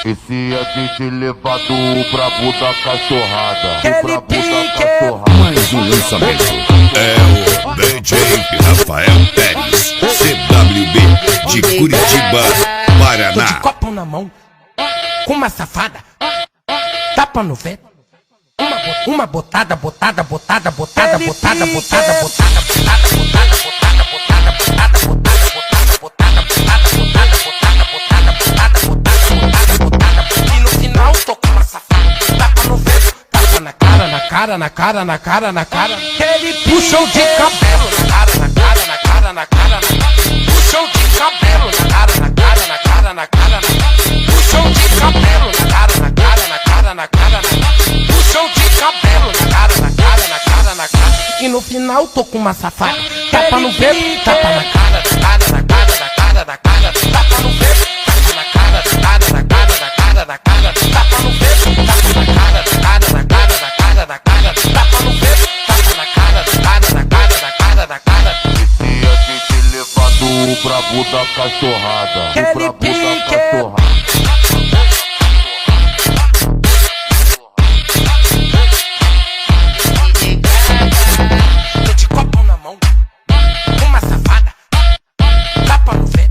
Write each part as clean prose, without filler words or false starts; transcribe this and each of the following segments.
Esse é DJ levado, o brabo da cachorrada. Aquele pique. Mais um lançamento é o DJ Rafael Teles, CWB de Curitiba, Tô Paraná. de copo na mão, com uma safada, tapa no vento. Uma botada, botada, botada, botada, botada, botada, botada, botada, botada, botada, botada, botada, botada, botada, botada, botada, botada. E no final tô com uma safada, tapa no vento, tapa na cara, na cara, na cara, na cara, na cara. Ele puxou de cabelo, na cara, na cara, na cara, na cara, puxou de cabelo, na cara, na cara, na cara, na cara, puxou de cabelo, na cara, na cara, na cara, na cara, puxou de cabelo, na cara, na cara, na cara, na cara. E no final tô com uma safada, tapa no vento, tapa na cara, na cara, na cara, na cara, na cara, tapa no vento, tapa na cara, na cara, na cara, na cara, na cara, tapa no vento, tapa na cara, na cara, na cara, na cara, na cara, tapa no vento, tapa na cara, na cara, na cara, na cara, na cara. Esse é DJ levado, o brabo da cachorrada. O brabo da cachorrada. Tô de copo na mão, uma safada, tapa no vento.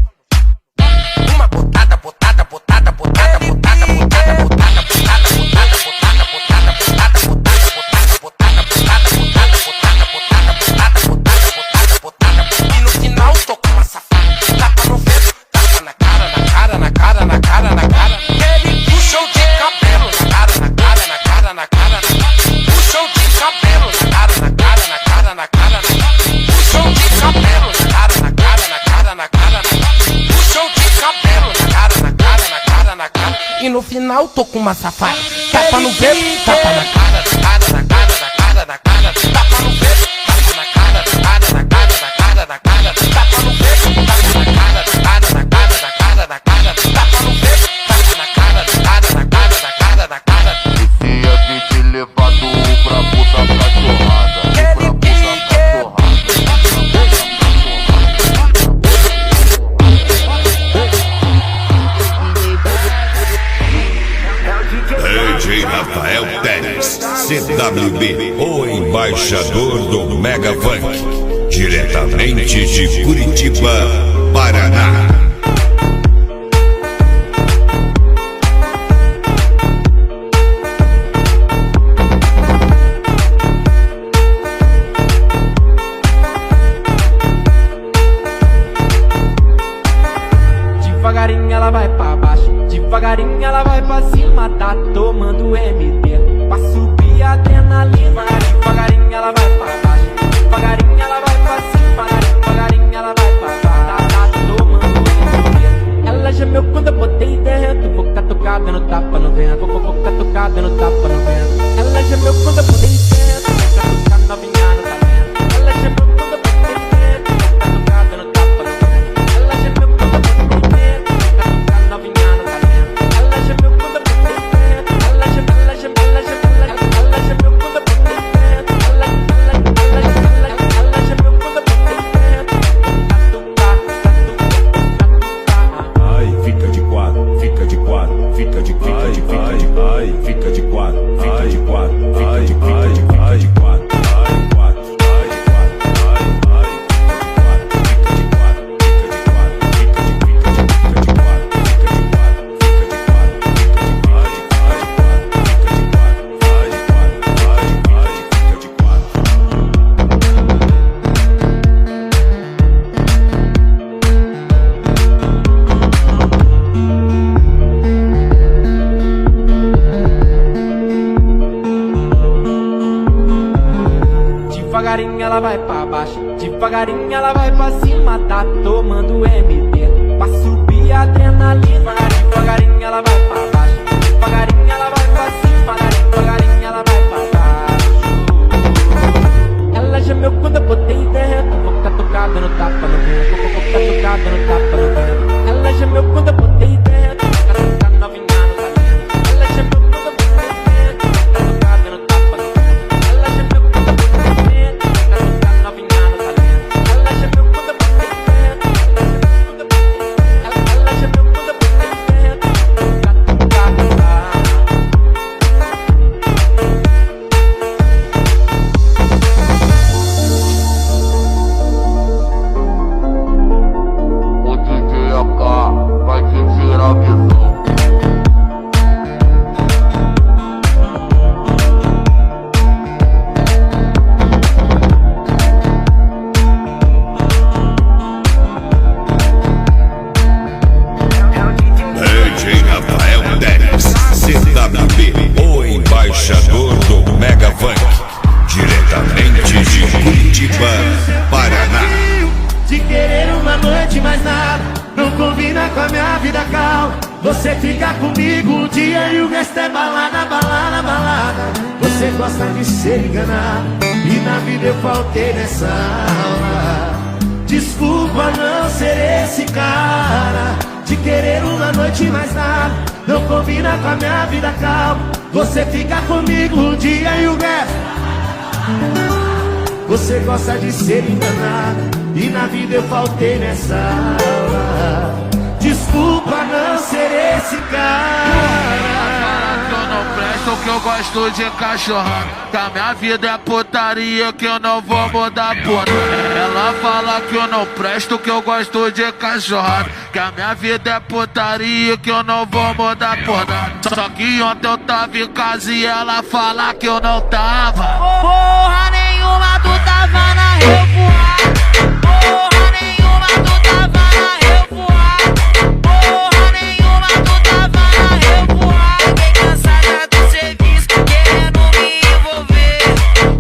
Uma botada, botada, botada, botada, botada, botada, botada, botada, botada, botada, botada, botada, botada, botada, botada, botada, botada, botada, botada, botada. E no final tô com uma safada, tapa no vento, tapa na cara, na cara, na cara, na cara, na cara. Ele puxou de cabelo, na cara, na cara, na cara, na cara, puxou de cabelo, na cara, na cara, na cara, na cara, puxou de cabelo, na cara, na cara, na cara, na cara, puxou de cabelo, na cara, na cara, na cara, na cara. E no final tô com uma safada, tapa no vento, tapa na cara, na cara, na cara, na cara, na cara, tapa no vento, tapa na cara, na cara, na cara, na cara, na cara, tapa no vento, tapa na cara, na cara, na cara, na cara, na cara, tapa no vento, tapa na cara, na cara, na cara, na cara, na cara. Esse é DJ levado, o brabo da cachorrada. O brabo da cachorrada. DJ Rafael Teles, CWB, o embaixador do Mega Funk, diretamente de Curitiba, Paraná. Devagarinho ela vai pra baixo, devagarinho ela vai pra cima, tá tomando MD pra subir a adrenalina. Devagarinho ela vai pra baixo, devagarinho ela vai pra cima, devagarinho ela vai pra baixo, tá tomando MD. Ela gemeu quando eu botei dentro, boca tocada no tapa no vento, boca tocada no tapa no vento. Ela gemeu quando eu botei dentro, boca tocada novinha no talento. Ela gemeu quando eu botei dentro, boca tocada no tapa no vento. Ela gemeu quando eu botei dentro, boca tocada novinha no talento. Ela gemeu quando eu botei dentro, ela gemeu, ela gemeu, ela gemeu, ela gemeu quando eu botei dentro, ela gemeu quando eu botei dentro. Ai, fica de quatro, fica de quatro, fica de ai, fica de quatro, fica de quatro, fica de quatro, fica de quatro, ai, quatro, ai, de quatro, ai, ai, fica de quatro, fica de quatro, fica de quatro, fica de quatro, fica de quatro, fica de quatro, fica de quatro, ai, ai, de quatro, fica de quatro, ai, de quatro, ai, ai, fica de quatro. Devagarinho ela vai pra baixo, devagarinho ela vai pra cima, tá tomando MD pra subir a adrenalina. Devagarinho ela vai pra baixo, devagarinho ela vai pra cima, devagarinho ela vai pra baixo. Ela gemeu quando eu botei dentro, boca tocada no tapa no vento, boca tocada no tapa no vento. Ela gemeu quando eu botei dentro, boca tocada novinha no talento. Ela gemeu quando eu botei dentro, boca tocada no tapa no vento. Ela gemeu quando eu botei dentro, boca tocada novinha no talento. Ela gemeu quando eu botei dentro, ela gemeu quando eu botei dentro, ela gemeu quando eu botei dentro, boca tocada. não combina com a minha vida calma. Você fica comigo um dia e o resto é balada, balada, balada. Você gosta de ser enganado e na vida eu faltei nessa aula. Desculpa não ser esse cara de querer uma noite mais nada. Não combina com a minha vida calma. Você fica comigo um dia e o resto. Você gosta de ser enganado e na vida eu faltei nessa aula. Desculpa não ser esse cara. Que eu não presto, que eu gosto de cachorrada. Que a minha vida é putaria, que eu não vou mudar por nada. Ela fala que eu não presto, que eu gosto de cachorrada. Que a minha vida é putaria, que eu não vou mudar por nada. Só que ontem eu tava em casa e ela fala que eu não tava. Porra nenhuma, tu tava na revoada. Porra nenhuma, tu tava na revoada. Porra nenhuma, tu tava na revoada. Fiquei cansada do serviço, querendo me envolver.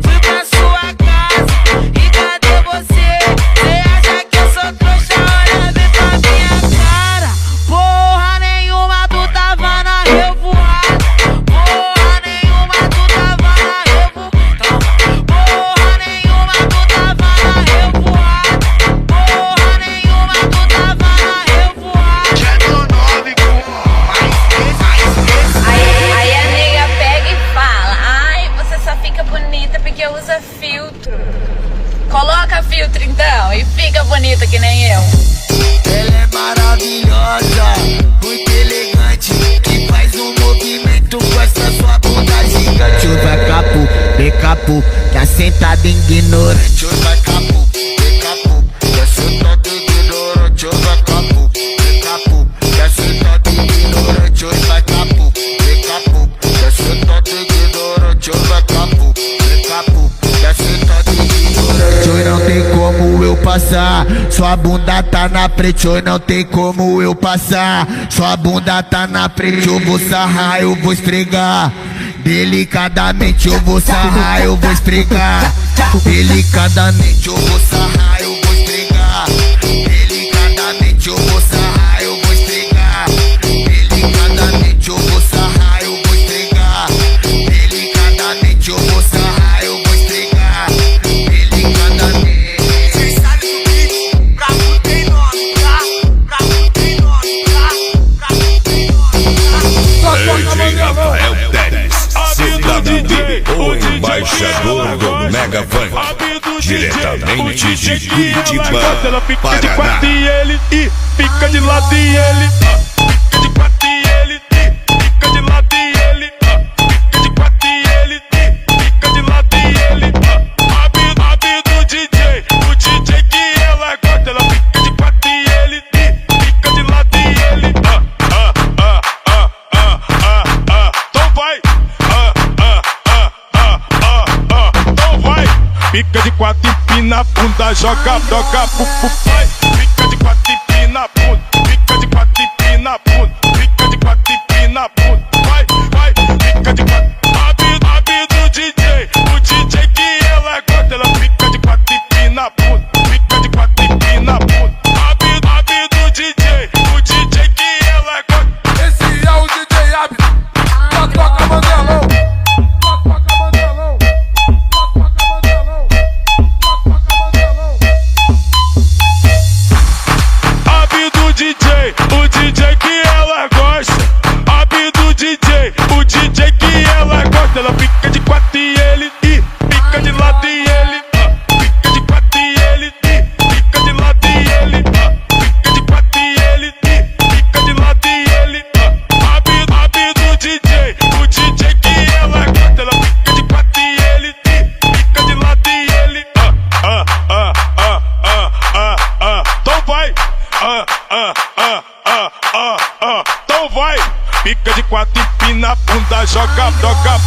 Fui pra sua casa e cadê você? Cê acha que eu sou trouxa? Olha bem pra minha cara. Porra nenhuma, tu tava na revoada. Porra nenhuma, tu tava na revoada. Porra nenhuma, tu tava na revoada. Porra nenhuma, tu tava na revoada. Aí a nega pega e fala: ai, você só fica bonita porque usa filtro. Coloca filtro então e fica bonita que nem eu. Ela é maravilhosa, muito elegante, que faz um movimento com essa sua bunda gigante. Vai capu, de capu, tá sentada ignorante. Vai capu, de capu, tá sentada ignorante. Vai capu, de capu, tá sentada ignorante. Vai capu, de capu, tá sentada ignorante. Vai capu, de capu, tá sentada ignorante. Hoje não tem como eu passar, sua bunda tá na frente. Hoje não tem como eu passar, sua bunda tá na frente. Eu vou sarrar, eu vou esfregar. Delicadamente eu vou sarrar, eu vou esfregar. Delicadamente eu vou sarrar, eu vou esfregar. Delicadamente eu vou sarrar, eu vou esfregar. Delicadamente eu vou sarrar, eu vou esfregar. Delicadamente eu vou sarrar, eu vou esfregar. Delicadamente. Cês sabem que o beat pra tu tem nome, tá? Pra tu tem nome, tá? Pra tu tem nome, tá? DJ Rafael Teles, CWB, o embaixador do Mega Funk, diretamente de Curitiba, Ela fica de Paraná. quatro e ele fica de lado e ele fica de quatro e ele fica de lado e ele fica de quatro e ele fica de lado e ele Abi do DJ, o DJ que ela gosta. Ela fica de quatro e ele fica de lado e ele então vai então vai. Fica de quatro e pina a bunda, joga, vai. Fica de quatro e pina a bunda, fica de quatro e pina a bunda, fica de quatro e pina a bunda, vai. Fica de quatro, Abi do DJ, o DJ que ela gosta. Ela fica de quatro e pina a bunda, fica de quatro e pina a bunda, Abi do DJ, o DJ que ela gosta. Esse é o DJ Abi, toca Mandelão. Toca Mandelão. Toca Mandelão. Toca Mandelão. Abi do DJ, o DJ que ela gosta. Abi do DJ, o DJ que ela gosta. Ela fica de quatro e ele fica de lado e ele fica de quatro e ele fica de lado e ele fica de quatro e ele fica de lado e ele Abi do DJ, o DJ que ela gosta. Ela fica de quatro e ele fica de lado e ele então vai então vai. Fica de quatro e pina a bunda, joga, vai.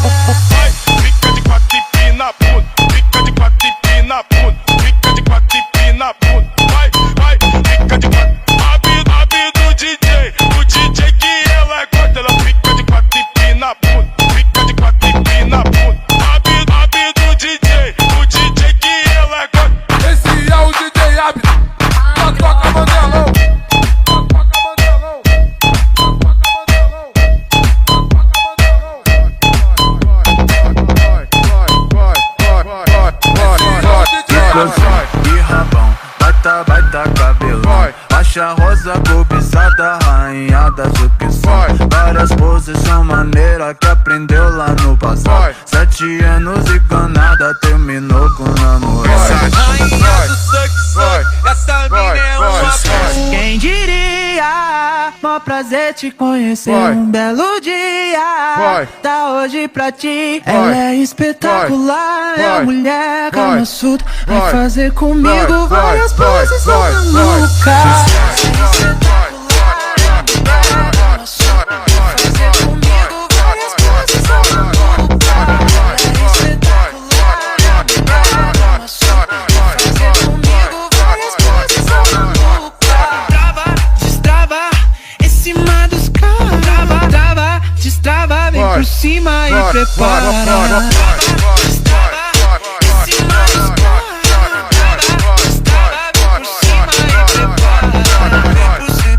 Fica de quatro e pina a bunda, fica de quatro e pina a bunda, fica de quatro e pina a bunda, vai. Fica de quatro, Abi do DJ, o DJ que ela gosta. Ela fica de quatro e pina a bunda, fica de quatro e pina a bunda, Abi do DJ, o DJ que ela gosta. Esse é o DJ Abi, toca Mandelão. Faixa rosa, cobiçada, rainha das opções. Várias poses são maneira que aprendeu lá no passado. 7 anos e ganada, terminou com o namorado. Rainha do suck, essa mina é uma bosta. Quem diria, mó prazer te conhecer. Um belo dia, tá hoje pra ti. Ela é espetacular, é a mulher Kama Sutra. Vai fazer comigo várias poses malucas. Por cima e prepara. Destrava, em cima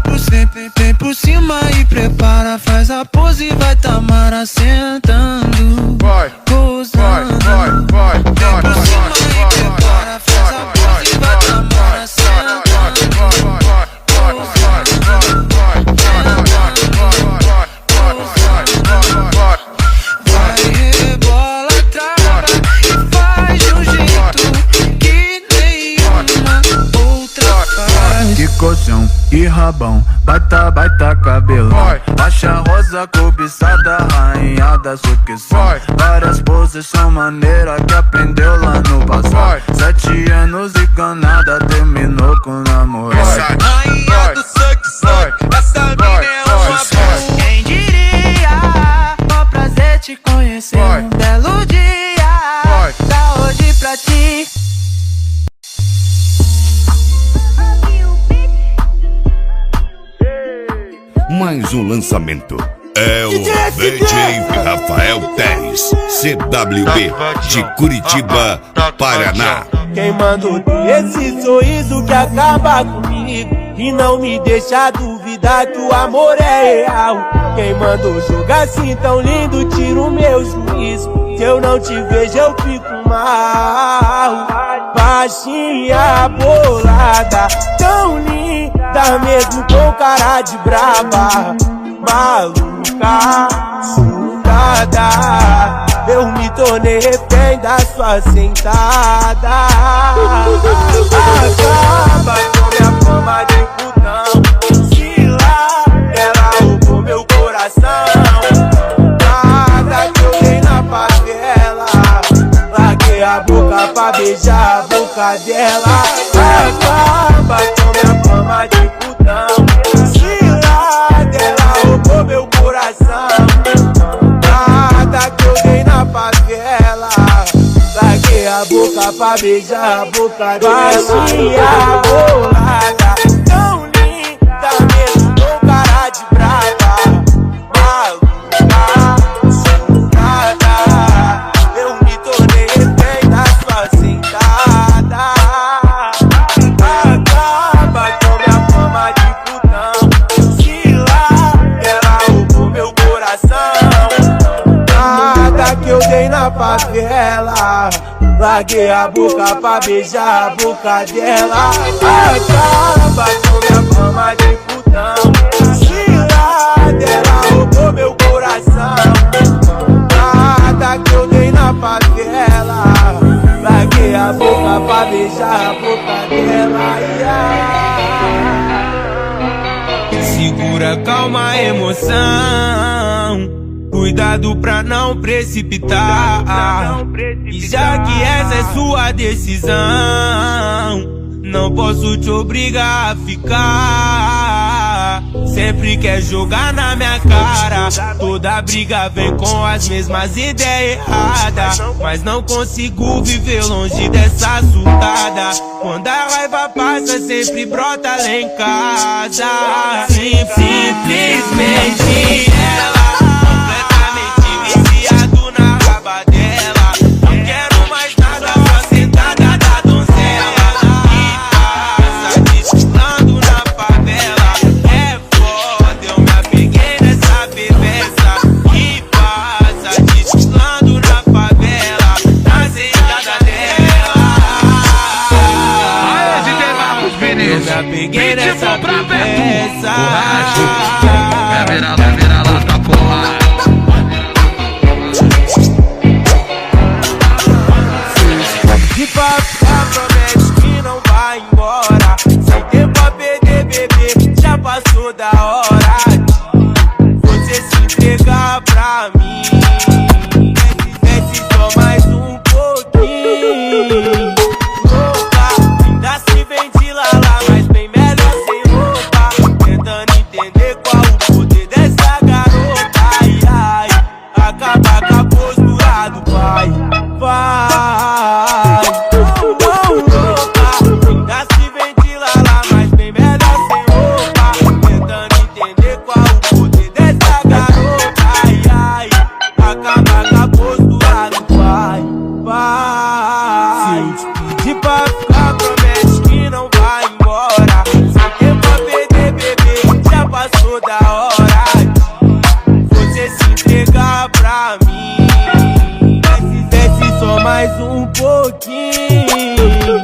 dos vem por cima e prepara. Faz a pose e vai Tamara sentando, gozando. Vem por cima e prepara. Faz a pose e vai Tamara sentando, gozando. Colchão e rabão, baita cabelão. Faixa rosa, cobiçada, rainha das opções. Várias poses são maneira que aprendeu lá no passado. 7 anos e ganada, terminou com o namorado. Rainha do suck, essa mina é uma bosta. Quem diria, mó prazer te conhecer. Um belo dia, tá hoje pra ti. Mais um lançamento. É o DJ Rafael Teres, CWB de Curitiba, Paraná. Quem mandou ter esse sorriso que acaba comigo e não me deixa duvidar que o amor é real. Quem mandou jogar assim tão lindo tira o meu juízo. Se eu não te vejo eu fico mal. Baixinha bolada, tão linda mesmo com cara de braba. Maluca, sudada, eu me tornei refém da sua sentada. Acaba com minha fama de putão. Se lá, ela roubou meu coração. Nada que eu dei na favela, larguei a boca pra beijar a boca dela. Acaba com minha fama de putão. Se lá, ela roubou meu coração. Nada que eu dei na favela, larguei a boca pra beijar a boca dela. Baixinha bolada, tão linda mesmo com cara de brava. Maluca, sudada, eu me tornei refém da sua sentada. Acaba com minha fama de putão. Se lá, ela roubou meu coração. Nada que eu dei na favela, larguei a boca pra beijar a boca dela. Acaba com minha fama de putão. Se lá, ela roubou meu coração. Nada que eu dei na favela, larguei a boca pra beijar a boca dela. Segura, calma a emoção, cuidado pra não precipitar. E já que essa é sua decisão, não posso te obrigar a ficar. Sempre quer jogar na minha cara, toda briga vem com as mesmas ideias erradas. Mas não consigo viver longe dessa surtada. Quando a raiva passa sempre brota lá em casa. Simplesmente ela, completamente viciado na raba dela. Não quero mais nada, só sentada da donzela. E passa desfilando na favela. É foda, eu me apeguei nessa bebeça. E passa desfilando na favela, na sentada dela. Olha, DJ Marcos Vinícius. Eu me apeguei vem nessa promessa. Vai virar lá, tá porra. De papo promete que não vai embora. Sem tempo a perder, bebê, já passou da hora de você se entregar pra mim. Desce só mais um pouquinho. Louca, ainda se vende lá, mas bem melhor sem roupa. Tentando entender qual o poder dessa garota. Ai, ai, acaba com a postura do pai. Vai. Mais um pouquinho.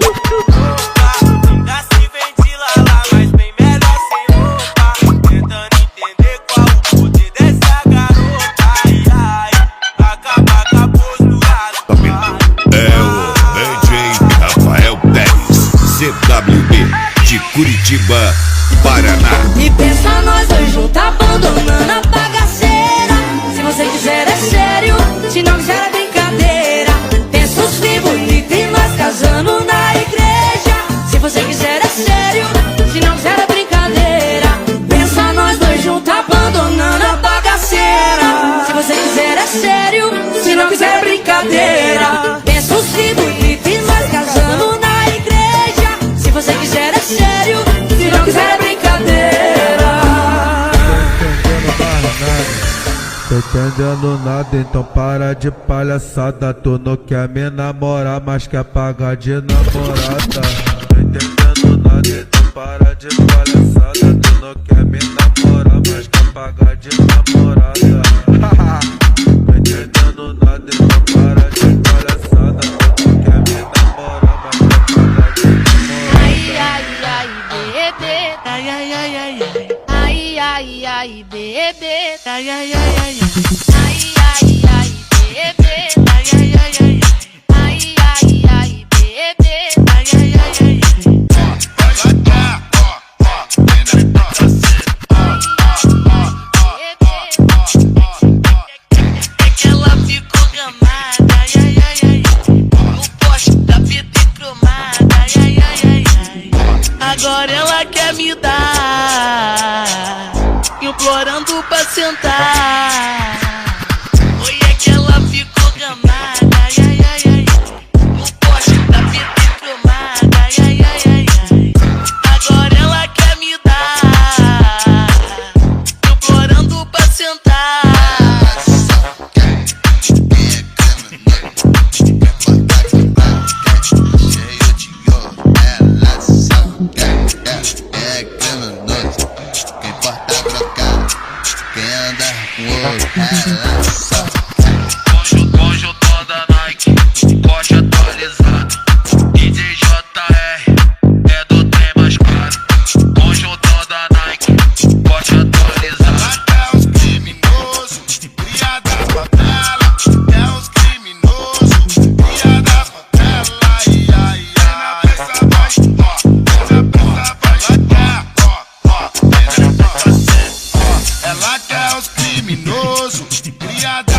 Ainda se vende lá, mas bem melhor sem roupa. Tentando entender qual o poder dessa garota. Ai, ai, acaba com a postura do pai. É o DJ Rafael Teles, CWB de Curitiba, Paraná. E pensa nós dois juntos abandonando a bagaceira. Se você quiser é sério, se não quiser é brincadeira. Os filhos bonitos e nós casando na igreja. Se você quiser é sério, se não quiser é brincadeira. Pensa nós dois juntos abandonando a bagaceira. Se você quiser é sério, se não quiser é brincadeira. Pensa os filhos bonitos e nós casando na igreja. Se você quiser é sério, se não quiser é brincadeira. Tô entendendo nada, então para de palhaçada. Tu não quer me namorar, mas quer pagar de namorada. Tô entendendo nada, então para de palhaçada. Tu não quer me namorar, mas quer pagar de namorada. Tô entendendo nada, então para de palhaçada. Tu não quer me namorar, mas quer pagar de namorada. Ai, ai, ai, bebê. Ai, ai, ai, ai, ai. Ai, ai, ai, bebê. Ai, ai, ai, ai, ai. Ai, ai, ai, bebê. Ai, ai, ai, ai, ai. Ai, ai, ai, bebê. Ai, ai, ai, ai, ai. É que ela ficou gamada. Ai, ai, ai, ai. No poste da vida cromada. Ai, ai, ai, ai, ai. Agora ela quer me dar, implorando pra sentar. Oi, é que ela ficou gamada. Ai, ai, ai, ai. No poste da vida cromada. Ai, ai, ai, ai, ai. Agora ela quer me dar, implorando pra sentar. Conjunto da Nike, Porsche atualizado. DJ JR é do trem mais caro. Conjunto da Nike, Porsche atualizado. É os criminosos, cria da favela. É os criminosos, cria da favela. Ai, ai, ai. Vem na pressa, vai, ó. Vem na pressa, vai, ó. Ela quer os criminosos, cria da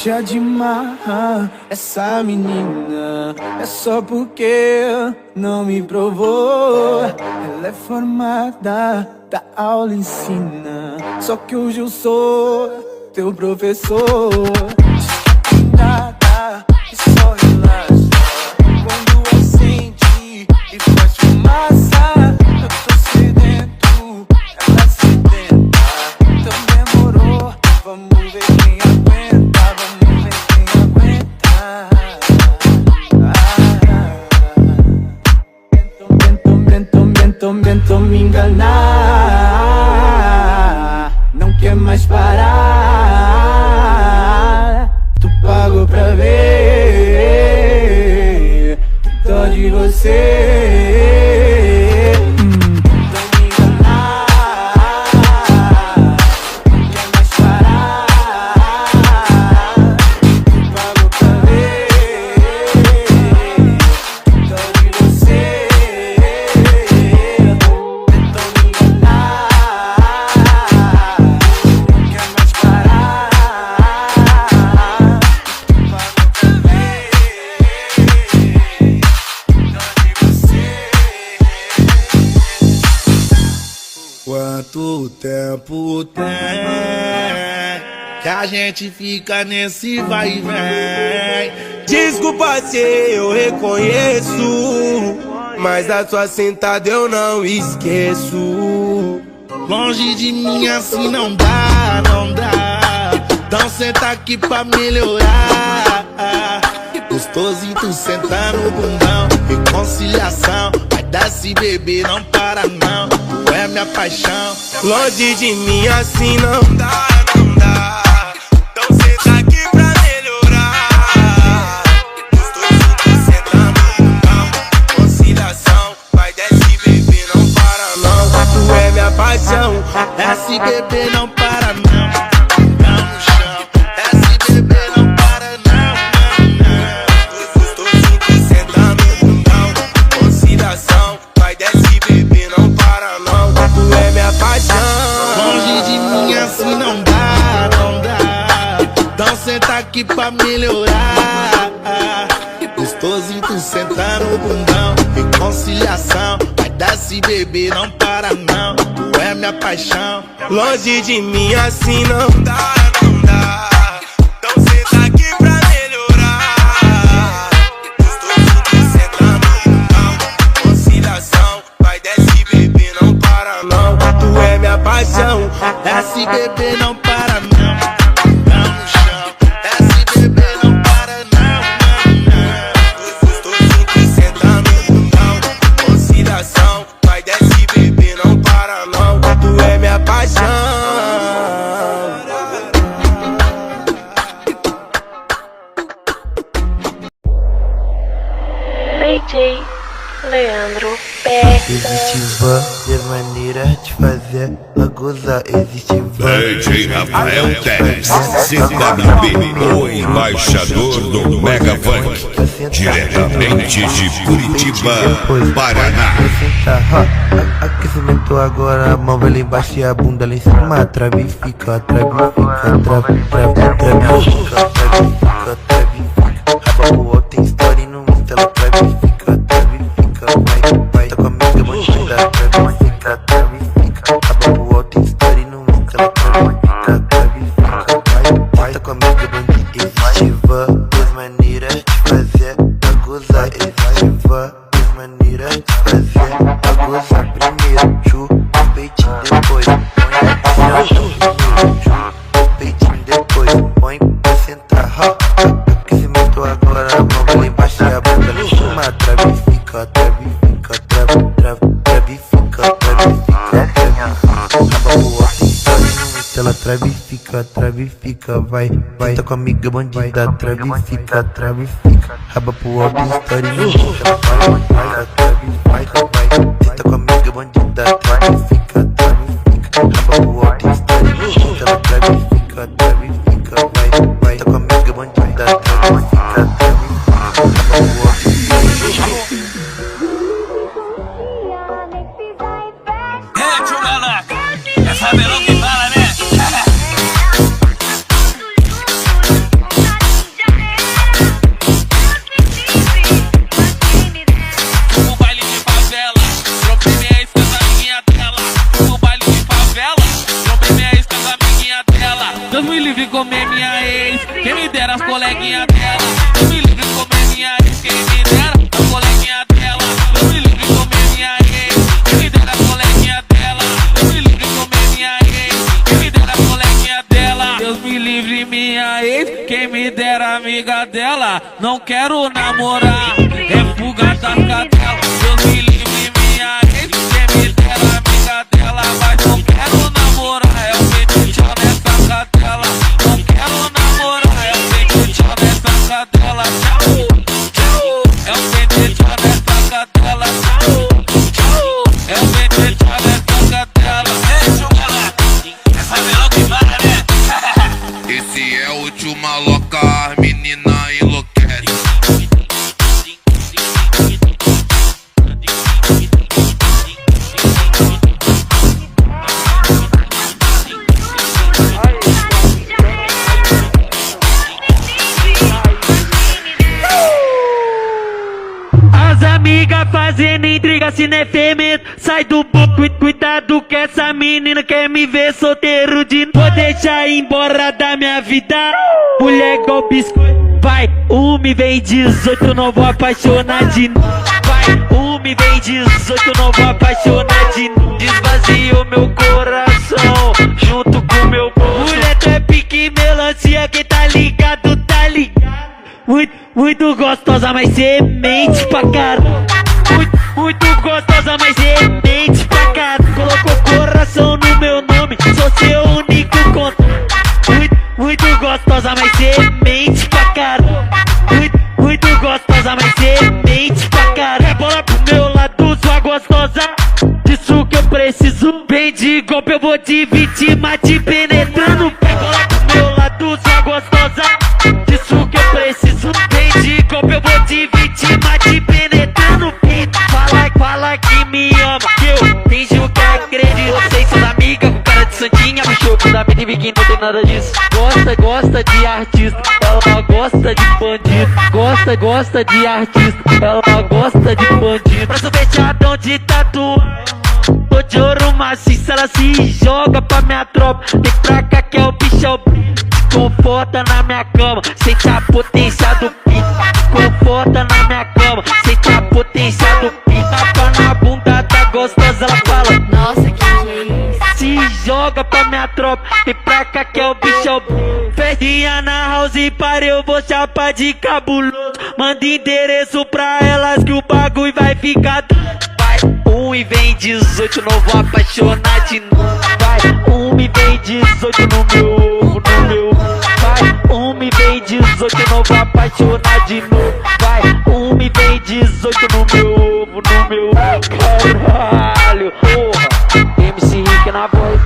deixa de marrar essa menina. É só porque não me provou. Ela é formada, da aula ensina. Só que hoje eu sou teu professor. Nada, e só relaxa quando acende e faz fumaça. Eu tô sedento, ela sedenta. Então demorou, vamos ver quem aguenta. Vamos ver quem aguenta. Tentou me enganar. Não quer mais parar. Tu pagou pra ver. Dó de você. Tentou me enganar. Não quer mais parar. Tu pagou pra ver. Dó de você. Tentou me enganar. Não quer mais parar. Tu pagou pra ver. Dó de você. Quanto tempo tem que a gente fica nesse vai e vem? Desculpa se eu reconheço, mas a sua sentada eu não esqueço. Longe de mim assim não dá, não dá. Então senta aqui pra melhorar. Gostosinho tu senta no bundão. Reconciliação, vai dar se beber, não para não. Tu é minha paixão. Longe de mim assim não dá, não dá. Então senta aqui pra melhorar. Gostosinho tu senta no bundão. Reconciliação, vai desce beber, não para não. Tu é minha paixão. Desce beber, não para não. Dá no chão. Desce beber, não para não, não, não. Gostosinho tu senta no bundão. Reconciliação, vai desce beber, não para não. Tu é minha paixão. Longe de mim assim não dá, não dá. Então senta aqui pra melhorar. Gostosinho tu senta no bundão. Reconciliação, vai dar se beber, não para não. Tu é minha paixão. Longe de mim assim não dá, não dá. Então senta aqui pra melhorar. Gostosinho tu senta no bundão. Reconciliação, vai desce beber, não para não. Tu é minha paixão. Desce beber, não para não. Dá no chão. Desce beber, não para não, não, não. Gostosinho tu senta no bundão. Reconciliação, vai desce beber, não para não. Tu é minha paixão. DJ Leandro Pérez. Existe várias maneiras de fazer a gozar. Existe várias DJ Rafael Teles, CWB, o embaixador do Mega Funk, diretamente de Curitiba, Paraná. Aquecimento agora, a mão vai lá embaixo e a bunda lá em cima. A trave fica, a trave fica, trave fica, trave fica. Raba pro alto, tem story no Insta, ela trave fica, vai. Tá com a amiga bandida, trave fica, raba pro alto, tem story no Insta, ela trave fica, vai. Tá com a amiga bandida. Existe várias maneiras de fazer a gozar. Existe várias maneiras de fazer a gozar. Primeiro, chupa o peitinho, depois põe a chão. Primeiro, chupa o peitinho, depois põe pra sentar. Aquecimento agora, a mão lá embaixo e a bunda lá em cima. Trave fica, trave fica, trave fica, trave fica. Raba pro alto, tem story no Insta, ela trave fica, vai. Tá com a amiga bandida, trave fica. Raba pro alto, tem story no Insta, ela vai. Tá com a amiga bandida, trave fica. Raba pro alto, tem story no Insta, ela trave fica, vai. Tá com a amiga bandida, trave fica. Raba pro alto, tem story no Insta. Tio Malaca, é sabelão que fala, né? quem me dera as coleguinhas dela. Eu me livre comer minha ex, quem me dera as coleguinhas dela. Eu me livre comer minha ex, quem me dera as coleguinhas dela. Eu me livre comer minha ex, quem me dera as coleguinhas dela. Deus me livre minha ex, quem me dera amiga dela. Não quero namorar, é fuga das cadelas. Deus me livre minha ex, quem me dera amiga dela. Mas não quero namorar, é o feitiço nessa cadela. Não quero namorar, é o feitiço nessa cadela. Tchau, tchau, é o feitiço nessa cadela. Tchau, tchau, é o feitiço nessa cadela. Essa melhor que vai, né? Esse é o tio maloca, as menina enlouquece. As amigas fazendo intriga, se não é fermento, sai do boco. Cuidado que essa menina quer me ver solteiro de novo. Vou deixar ir embora da minha vida, mulher igual biscoito. Vai, me vem 18, não vou apaixonar de novo. Vai, me vem 18, não vou apaixonar de novo. Desvazio meu coração, junto com meu bolso. Mulher, tu é pique melancia, quem tá ligado, tá ligado. Muito gostosa, mas semente pra caramba. Muito gostosa, mas semente pra caramba. Colocou coração no meu nome, sou seu único contato. Muito gostosa, mas semente pra caramba. Muito gostosa, mas semente pra caramba. É bola pro meu lado, sua gostosa, disso que eu preciso. Vem de golpe, eu vou te vitimar, te penetrando. É bola pro meu lado, sua gostosa, disso que eu preciso. Vem de golpe, eu vou te vitimar, te penetrando. Fala que me ama, que eu finjo que acredito. Vocês são amigas com cara de santinha, bicho, fundamento de biquíni, não tem nada disso. Gosta de artista, ela gosta de bandido. Gosta de artista, ela gosta de bandido. Braço fechadão de tatuagem, tô de ouro maciço, ela se joga pra minha tropa. Vem pra cá que é o bichão, conforta na minha cama, sente a potência do pinto. Conforta na minha cama, sente a potência do pinto. Tapa na bunda da gostosa, ela fala: nossa, que é isso? Se joga pra minha tropa, vem pra cá que é o bichão. Festinha na house e para eu vou chapar de cabuloso. Manda endereço pra elas que o bagulho vai ficar. Vai, e vem 18, não vou apaixonar de novo. Vai, me vem 18 no meu. Vai, me vem 18, não vou apaixonar de novo. Vai, me vem 18 no meu. Caralho, porra, MC Rick na voz.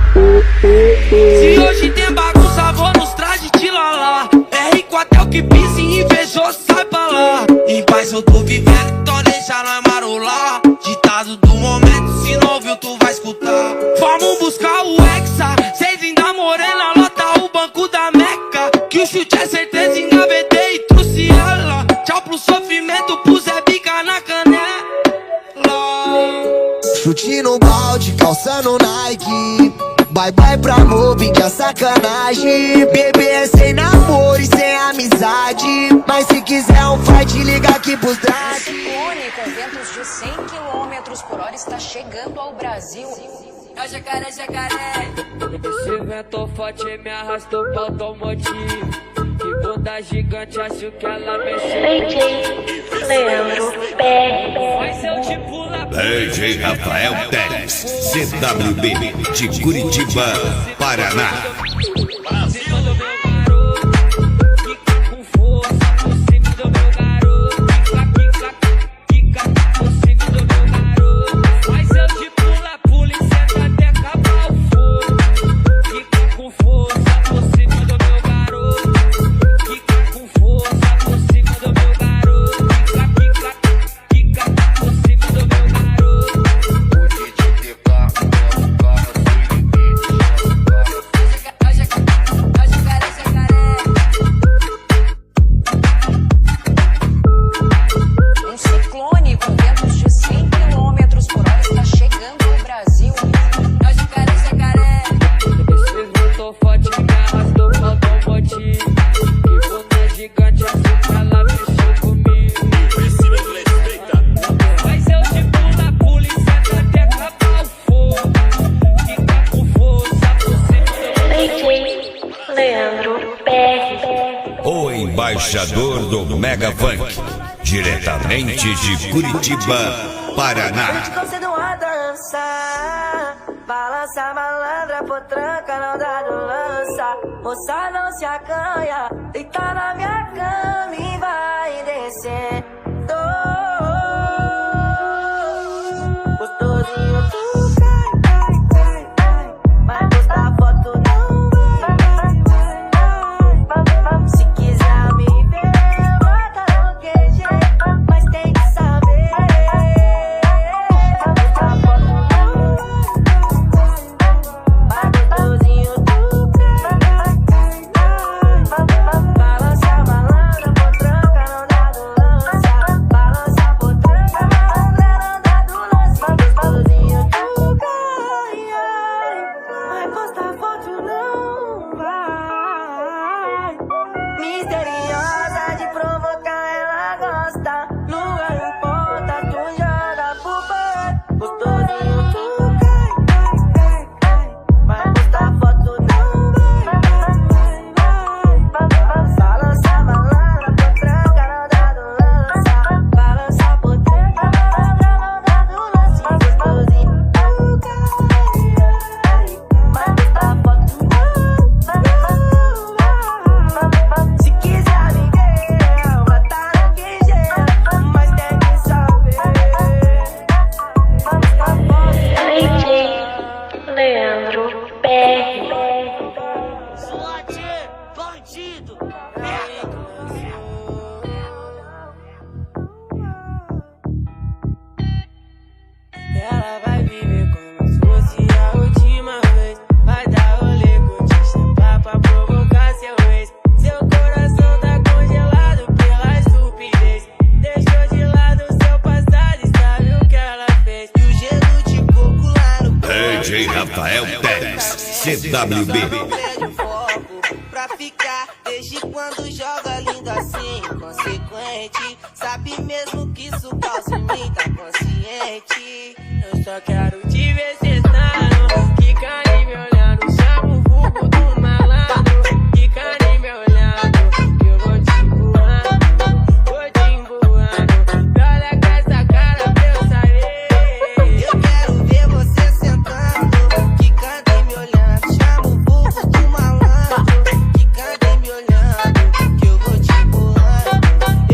Se hoje tem bagunça, vou nos trajes de lalá. R4 é o que pisa e invejoso sai pra lá. Em paz eu tô vivendo, então deixa nós marolar. Ditado do momento, se não ouviu tu vai escutar. Vamos buscar o Hexa, cês ainda morena, lota o banco da Meca. Que o chute é certeza, engavetei e trouxe ela. Tchau pro sofrimento, pus é bica na canela. Chute no balde, calça no Nike. Bye bye pra mob, que é sacanagem. Bebê é sem namoro e sem amizade. Mas se quiser um fight, liga aqui pros drive. Ciclone com ventos de 100 km por hora está chegando ao Brasil. É o jacaré, jacaré. Esse vento forte me arrastou pro automotivo. Que bunda gigante, acho que ela mexeu. DJ Leandro Pérez. Vai ser o tipo lá. DJ Rafael Teles, CWB de Curitiba, Paraná. o embaixador do Mega Funk, diretamente de Curitiba, Paraná. Concedam a dança, balança malandra, potranca, não dá do lança. Moça não se acanha, deita na minha cama e vai descer. Gostosinho, tu cai, vai postar foto, não vai. Se quiser me ver, bota no QG, mas tem que saber. Vai postar foto, não vai. Gostosinho, tu cai, balança malandra, potranca, não dá do lança. Balança potranca, malandra, não dá do lança. Gostosinho, tu cai, vai postar foto, não vai. Misteriosa de provocar, ela gosta. Nunca importa, tu joga pro pai. Gostosinho, tu cai, vai postar foto, não vai. Balança malandra, potranca, não dá do lança. Balança potranca, malandra, não dá do lança. Gostosinho, tu cai, vai postar foto, não vai. Se quiser me ver, bota no QG, mas tem que saber. DJ Leandro PR. Bandido, ela vai viver como se fosse a última vez. Vai dar rolê com te chamar pra provocar seu ex. Seu coração tá congelado pela estupidez. Deixou de lado seu passado e sabe o que ela fez. E o gelo de coco lá no DJ Rafael Teles, CWB. perde o foco pra ficar. Desde quando joga lindo assim, inconsequente. Sabe mesmo que isso causa em mim, tá consciente. Eu só quero te ver sentando, quicando e me olhando. Chama o vulgo do malandro, quicando e me olhando. Que eu vou te empurrando, vou te empurrando. Me olha com essa cara pra eu saber. Eu quero ver você sentando, quicando e me olhando. Chama o vulgo do malandro, quicando e me olhando. Que eu vou te empurrando,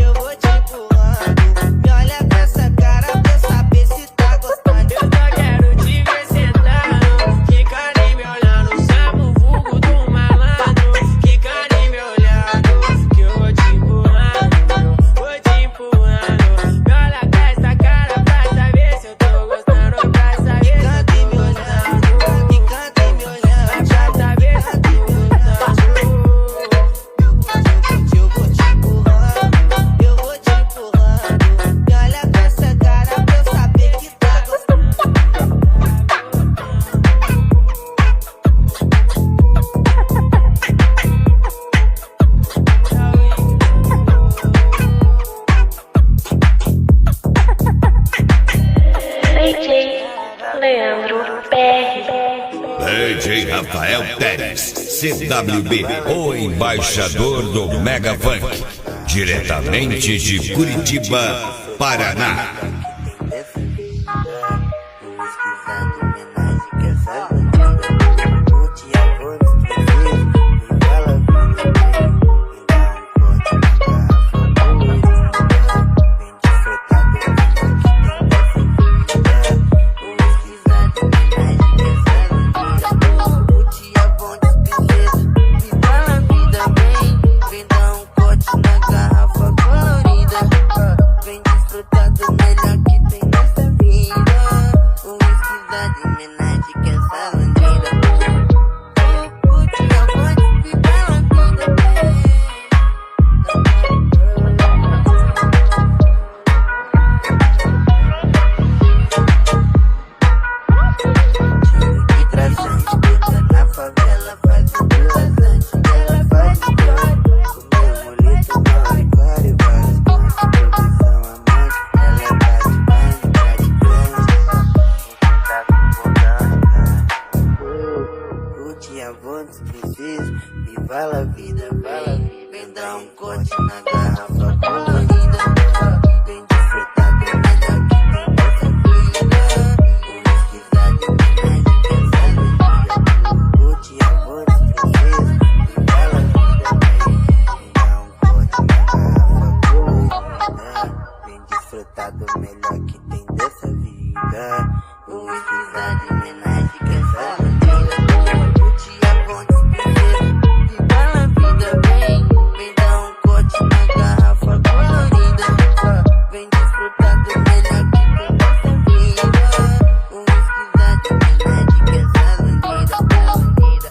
eu vou te empurrando. Me olha com essa cara pra eu saber se tá gostando. Eu só quero te ver sentando, quicando e me olhando. Chama o vulgo do malandro, quicando e me olhando. Que eu vou te empurrando, vou te empurrando. Me olha com essa cara pra saber se eu tô gostando. Pra saber se eu tô gostando. Quicando e me olhando, pra saber se eu tô gostando. Eu vou te empurrando, eu vou te empurrando. Me olha com essa cara pra eu saber que tá gostando. DJ Leandro PR. DJ Rafael Teles, CWB, o embaixador do Mega Funk, diretamente de Curitiba, Paraná. Vem desfrutar do melhor corte na garrafa colorida. Vem desfrutar do melhor que tem nessa vida. O whisky curte a voz princesa, embala a vida bem. Dá corte na garrafa colorida. Vem desfrutar do melhor que tem dessa vida. O whisky de homenagem que essa bandida. Curte a voz princesa, embala a vida bem. Vem dar corte na garrafa colorida. Vem desfrutar do melhor que tem nessa vida. O whisky de homenagem que essa bandida.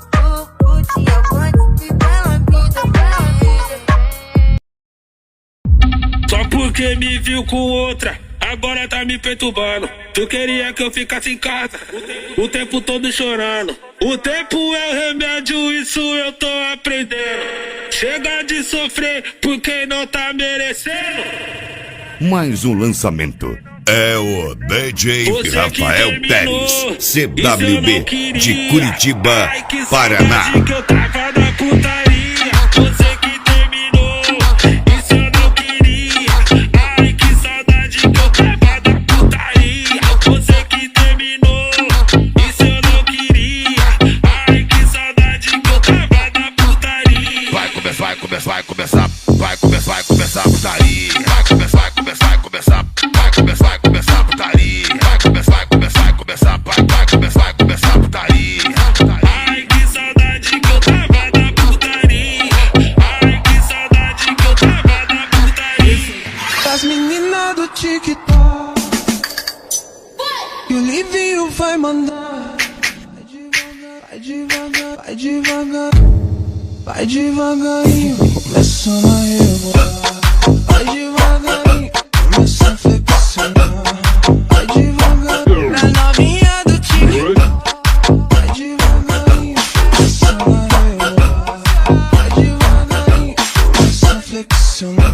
Curte a voz e embala a vida bem. Só porque me viu com outra, agora tá me perturbando. Tu queria que eu ficasse em casa o tempo todo chorando. O tempo é o remédio, isso eu tô aprendendo. Chega de sofrer por quem não tá merecendo. Mais um lançamento. É o DJ Rafael Teres, CWB de Curitiba, Paraná. Que eu tava na putaria, você que terminou, isso eu não queria. Ai, que saudade que eu tava da putaria, você que terminou, isso eu não queria. Ai, que saudade que eu tava da putaria. Vai começar a putaria. Vai começar a putaria. Vai começar a putaria. Ai, que saudade que eu tava da putaria. Ai, que saudade que eu tava da putaria. Das meninas do TikTok, e o Livinho vai mandar. Vai devagar, vai devagar, vai devagarinho, começando a rebolar. Vai devagarinho, começa a flexionar. Vai devagarinho, na novinha do TikTok. Vai devagarinho, começando a rebolar. Vai devagarinho, começa a flexionar.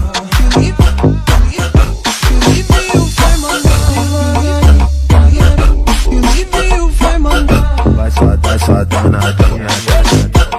Livinho vai mandar devagarinho, e o Livinho vai mandar. Vai só danadinha,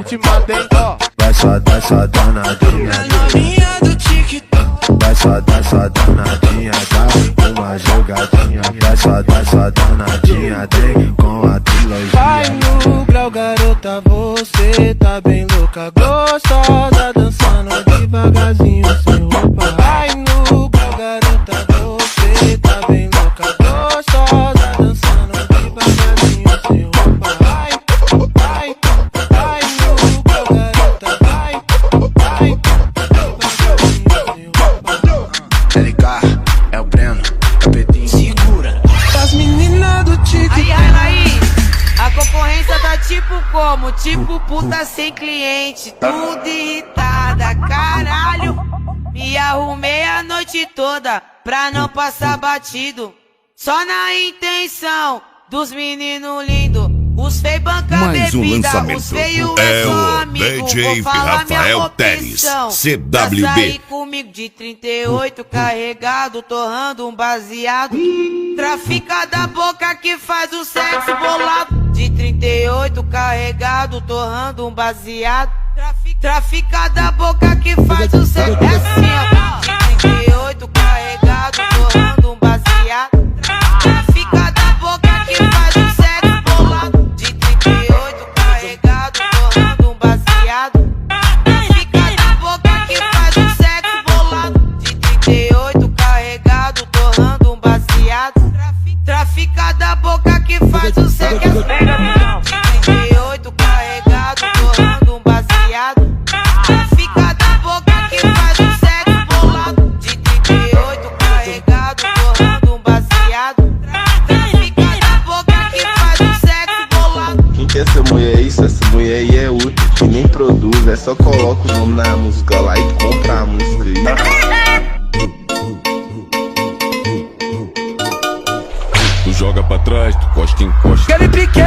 Te matei, ó. vai só danadinha, Novinha do TikTok. vai só danadinha, dá uma jogadinha, vai só danadinha, tem com a trilogia. Vai no grau, garota, você tá bem louca, gostosa, dançando devagarzinho sem roupa. Vai no grau, garota, você tá bem louca, gostosa, dançando devagarzinho sem roupa. Vai no grau, garota, vai, devagarzinho sem roupa. LK, é o Breno, é o Petinho. Segura. Das meninas do TikTok. Aí, a concorrência tá tipo como? Tipo puta sem cliente, tudo irritada, caralho. Me arrumei a noite toda pra não passar batido, só na intenção dos meninos lindos. Os feios banca Mais um bebida, os lançamento. feios É só o amigo. DJ Vou falar minha Rafael Teres, opção. Pra CWB. sair comigo de 38 carregado, torrando um baseado. Trafica da boca que faz o sexo bolado. De 38 carregado, torrando um baseado. Trafica da boca que faz o sexo. É assim, ó. De 38 carregado, torrando um baseado. Trafica da boca que faz o sexo bolado. De 38 carregado, torrando um baseado. Trafica da boca que faz o sexo bolado. De 38 carregado, torrando um baseado. Trafica da boca que faz o sexo. De 38 carregado, torrando um baseado. Trafica da boca que faz o sexo bolado. De 38 carregado, torrando um baseado. Trafica da boca que faz o sexo bolado. Quem que essa mulher é isso? Essa mulher aí é útil, que nem produz, é só coloca o nome na música lá e compra a música aí. Tu joga pra trás, tu encosta, encosta. Aquele piquet.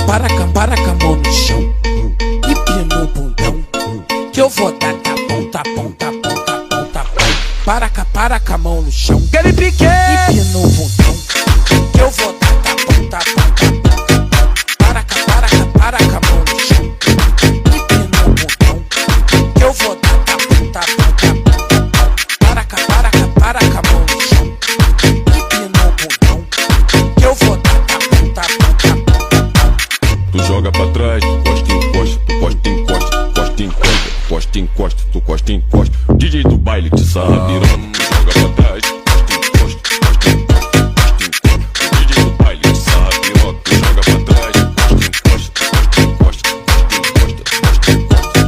Para com a mão no chão e ponta, ponta, ponta, ponta, ponta. Para com a mão no chão. Aquele pique! Empina o bundão, que eu vou dar ponta, ponta, ponta. Para com a mão no chão. Empina o bundão, que eu vou dar ponta, ponta. Para com a mão no chão. Empina o bundão, que eu vou dar ponta, ponta. Tu joga pra trás, costa encosta, tu costa encosta, costa encosta, costa encosta, tu costa encosta. DJ do baile te sarra virando, tu joga pra trás, costa encosta, costa encosta, costa encosta. DJ do baile te sarra virando, tu joga pra trás, costa encosta, costa encosta, costa encosta, costa encosta, tu costa encosta.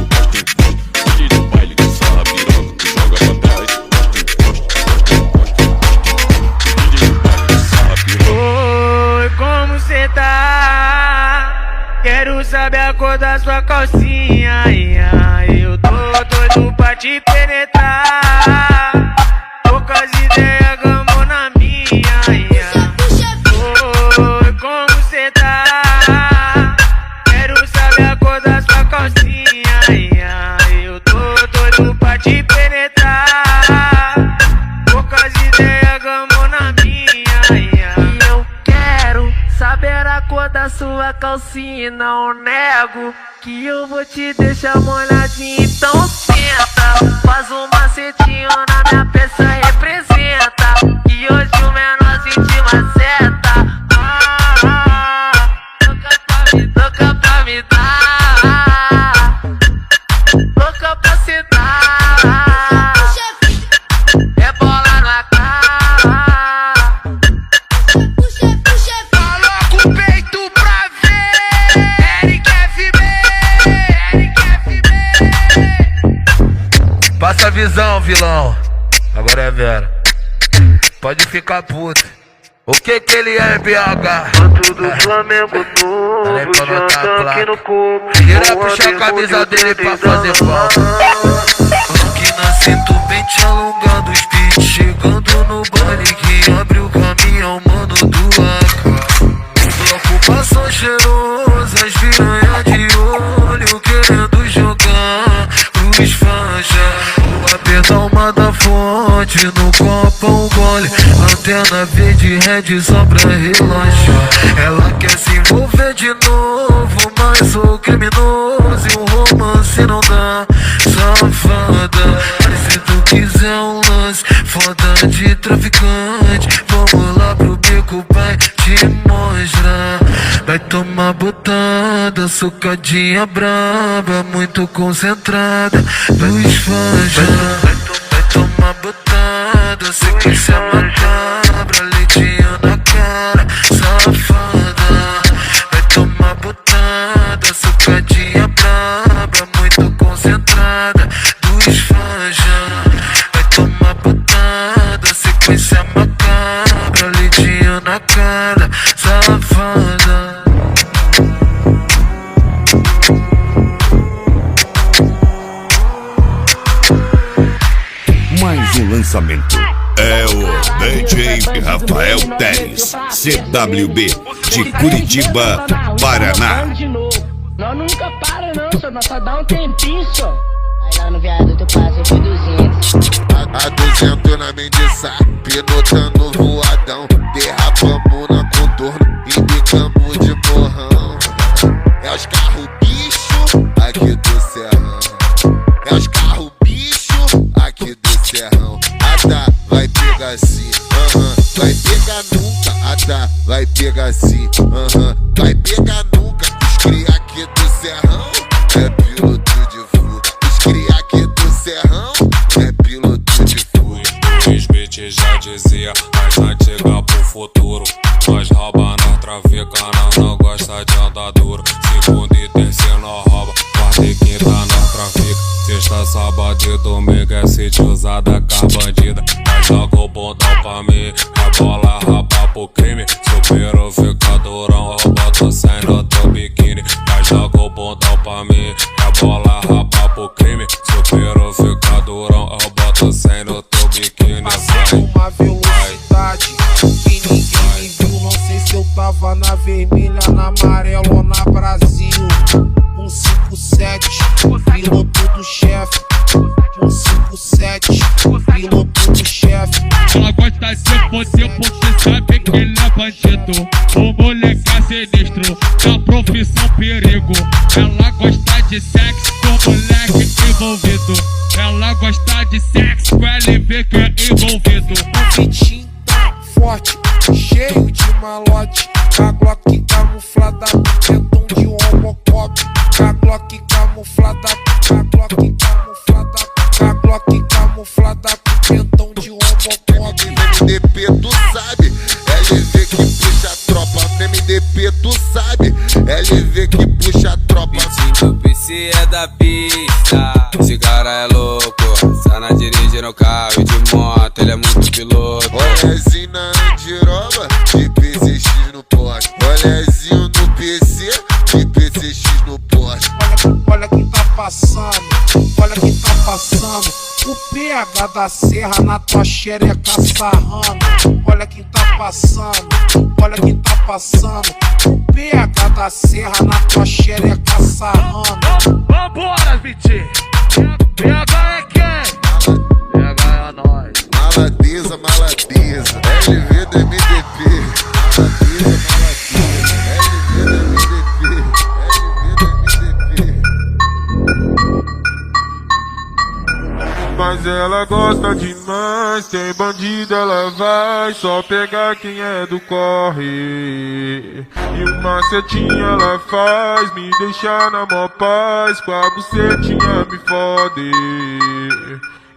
DJ do baile te sarra virando, tu joga pra trás, costa encosta, costa encosta, costa encosta. DJ do baile te sarra virando. Oi, como cê tá? Quero saber a cor da sua calcinha. Eu tô doido pra te penetrar. Poucas ideias, gamo na minha. Oi, como cê tá? Quero saber a cor da sua calcinha. Eu tô doido pra te penetrar. Poucas ideias, gamo na minha. Eu quero saber a cor da sua calcinha, não nego que eu vou te deixar molhadinho. Então senta, faz um macetinho na minha peça, representa que hoje o menor sentiu uma seta. Louca pra me dar, louca pra se dar. É bola na cara. Coloca o peito pra ver. Eric FB. Passa a visão, vilão. Agora é Vera. Pode ficar puto. O que ele é, BH? Manto do Flamengo novo, janta aqui no corpo. Queria puxar a camisa dele pra fazer falta. Aqui na cinto, pente alongado, speed chegando no baile que abre o caminhão, mano do AK. Bloco passou cheiroso, as piranha de olho querendo jogar cruz faixa. Vou apertar uma da fonte, no copo um gole, antena verde red só pra relaxar. Ela quer se envolver de novo, mas sou criminoso e um romance não dá. Safada, mas se tu quiser um lance foda de traficante, vamos lá pro bico, vai te mostrar. Vai tomar botada, socadinha braba, muito concentrada, luz fanja. Vai tomar botada, sequência macabra, leitinho na cara, safada. Vai tomar botada, socadinha braba, muito concentrada, luz fanja. Vai tomar botada, sequência macabra, leitinho na cara, safada. Mais um lançamento. É o DJ Rafael Teles, CWB de Curitiba, Paraná. Nós nunca para não, nós só dá um tempinho só. Aí lá no viado tu passa por 200. A 200 na mendiça, pilotando voadão. Derrapamos na contorno e bicamos de morrão. É os carros bicho aqui do Serrão. É os carros bicho aqui do Serrão. Ata vai pegar assim, vai pegar nunca. Ata vai pegar assim, vai pegar nunca. Os cria aqui do Serrão é piloto de fuga. Os cria aqui do Serrão é piloto de fuga. O Smith já dizia, mais antiga pro futuro. Nós rouba, nós trafica, não gosta de andar duro. Segunda e terceira nós rouba, quarta e quinta nós trafica. Sexta, sábado e domingo é sítio usada com a bandida. Nós joga o bundão pra mim, a bola rapa pro crime. Supero fica durão, rouba tô sem no teu biquíni. Nós joga o bundão pra mim, a bola rapa pro crime. Supero fica durão, rouba tô sem no teu biquíni. Passei uma velocidade que ninguém me viu. Não sei se eu tava na vermelha, na amarela ou na Brasil. 157, piloto do chefe. gosta de sexo, LV que é envolvido. O Vitinho tá forte, cheio de malote. A Glock camuflada com pentão de Robocop. A Glock camuflada, a Glock camuflada, a Glock camuflada com pentão de Robocop. MDP tu sabe, LV que puxa a tropa. MDP tu sabe, LV que puxa a tropa. O PC é da pista, esse cara é louco. Sana dirige no carro e de moto, ele é muito piloto. Olhazinho na andiroba, de PCX no poste. Olhazinho no PC, de PCX no poste. Olha quem tá passando, olha quem tá passando. O PH da serra na tua xereca sarrando. Olha quem tá passando, olha quem tá passando. O PH da serra na tua xereca sarrando. Vambora, Vitinho. PH é quem? PH é nós. Maladeza, maladeza. LV do MDP. Maladeza, maladeza. LV do MDP. LV do MDP. Mas ela gosta demais, tem bandida, ela vai só pegar quem é do corre. E o macetinho ela faz, me deixar na mó paz, com a bucetinha me fode.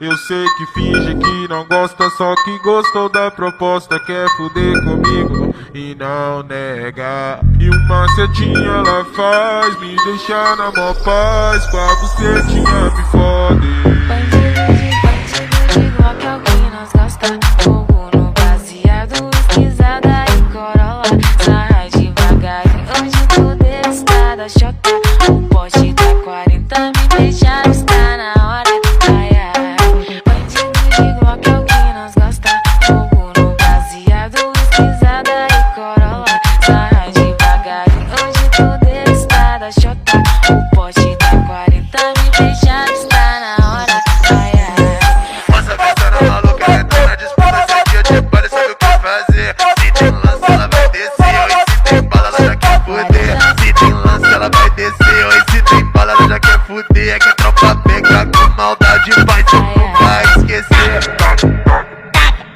Eu sei que finge que não gosta, só que gostou da proposta, quer fuder comigo e não nega. E o macetinho ela faz, me deixar na mó paz, com a bucetinha me fode. Igual que alguém nós gosta. Fogo no baseado, esquisada e corolla. Sarra devagarinho, hoje tudo está da chota. O poste tá 40, me deixar, está na hora. Ai, ai, bandido igual que alguém nós gosta. Fogo no baseado, esquisada e corolla. Sarra devagarinho, hoje tudo está da chota. O poste tá 40, me deixar, está na hora. Ai, ai. Nossa vista na maluca, ela tá na disputa. Se dia de baile, sabe o que fazer. Se tem lance, ela vai descer. Oi, se tem bala, ela já quer fuder. Se tem lance, ela vai descer. Oi, se tem bala, ela já quer fuder. É que a tropa pega com maldade, vai, tu não vai esquecer. Taca,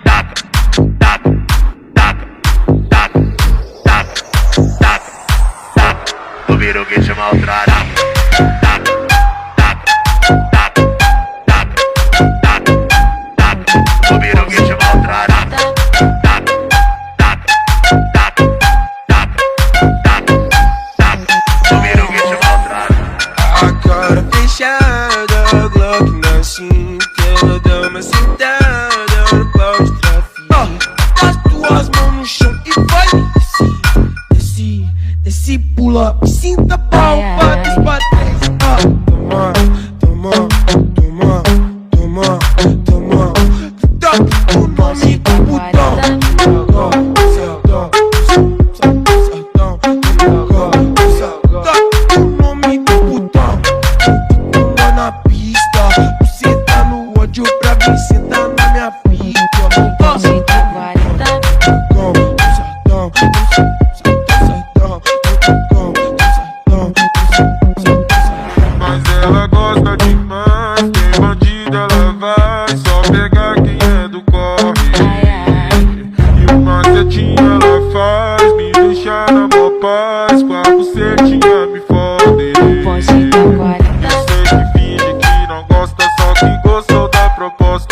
taca, taca, taca, taca, taca, taca. Tu vira o que te maltrata. Fechada, Glock na cinta, ela dá uma sentada no pau de trafico. As tuas mãos no chão e vai desce, desce, pula e sinta pau pra desbater. Toma, toma, toma, toma, toma. Toque o nome do botão. Paz, com a bucetinha me fode. Eu sei que finge que não gosta, só que gostou da proposta.